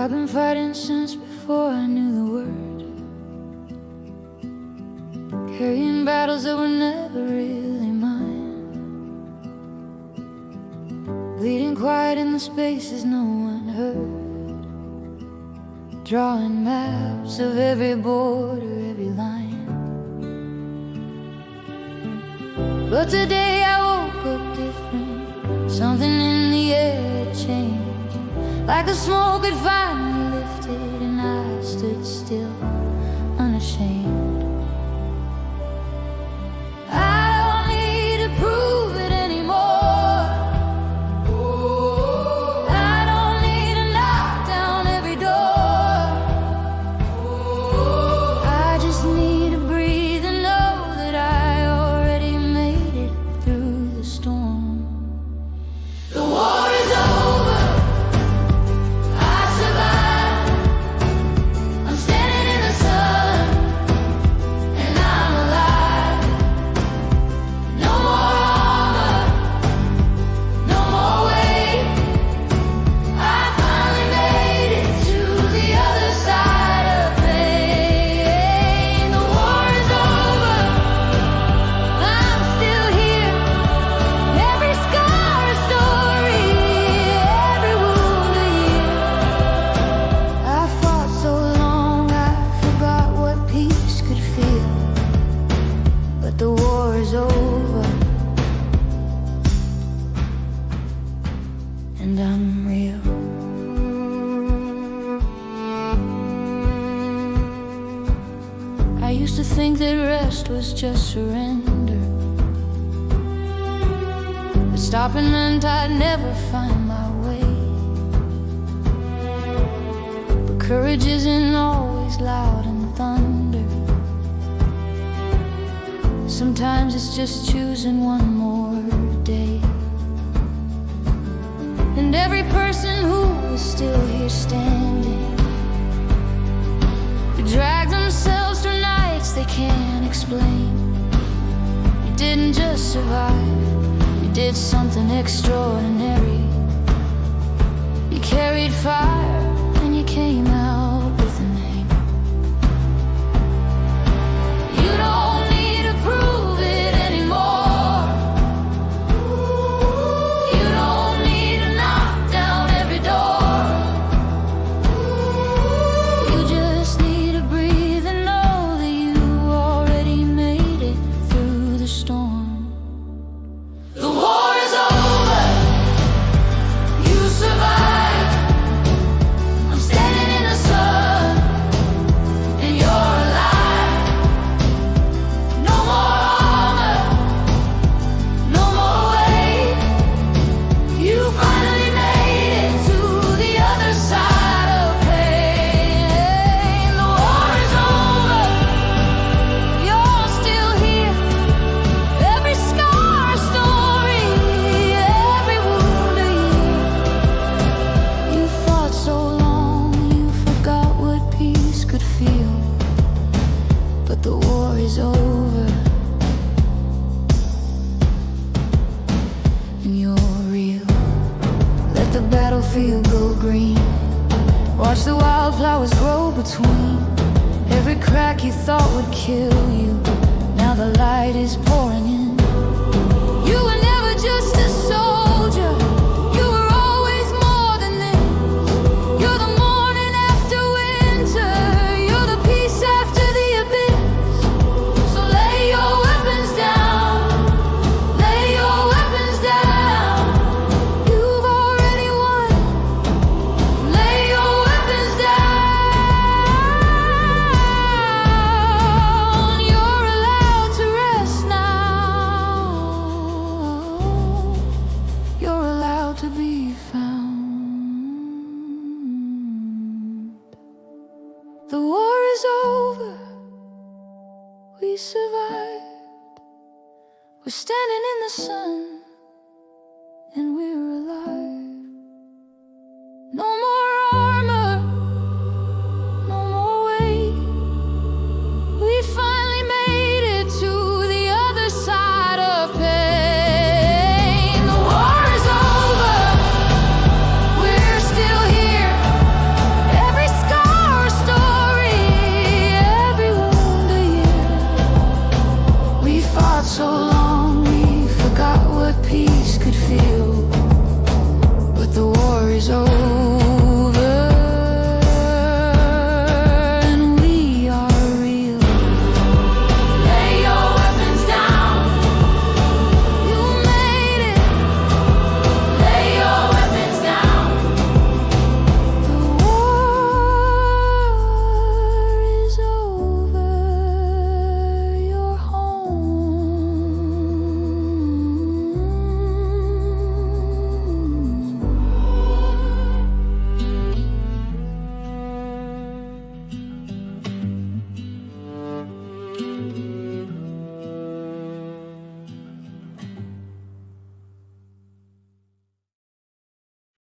I've been fighting since before I knew the word, carrying battles that were never really mine, bleeding quiet in the spaces no one heard, drawing maps of every border, every line. But today I woke up different. Something in the air had changed, like the smoke had finally lifted, and I stood still, unashamed. I don't need to prove it anymore. I don't need to knock down every door. I just need to breathe and know that I already made it through the storm. The war is over. I survived. I'm standing in the sun, and I'm alive. No more armor, no more weight. I finally made it to the other side of pain. The war is over. I'm still here. Every scar a story, every wound a year. I fought so long I forgot what peace could feel. But the war is over, and I'm real. I used to think that rest was just surrender, but stopping meant I'd never find my way. But courage isn't always loud and thunder. Sometimes it's just choosing one more day. And every person who is still here standing, who drag themselves through nights they can't explain. You didn't just survive, you did something extraordinary. You carried fire and you came out with a name. You don't need to prove it anymore. You don't need to knock down every door. You just need to breathe and know that you already made it through the storm. The war is over. You survived. I'm standing in the sun, and you're alive. No more armor, no more weight. You finally made it to the other side of pain. The war is over. You're still here. Every scar a story, every wound a year. You fought so long you forgot what peace could feel. But the war is over, and you're real. Let the battlefield go green. Watch the wildflowers grow between every crack you thought would kill you. Now the light is pouring in. You were never just a soldier. You were always more than this. You're the morning after winter. You're the peace after the abyss. So lay your weapons down. Lay your weapons down. You've already won. Lay your weapons down. You're allowed to rest now. You're allowed to be found. The war is over. We survived. We're standing in the sun,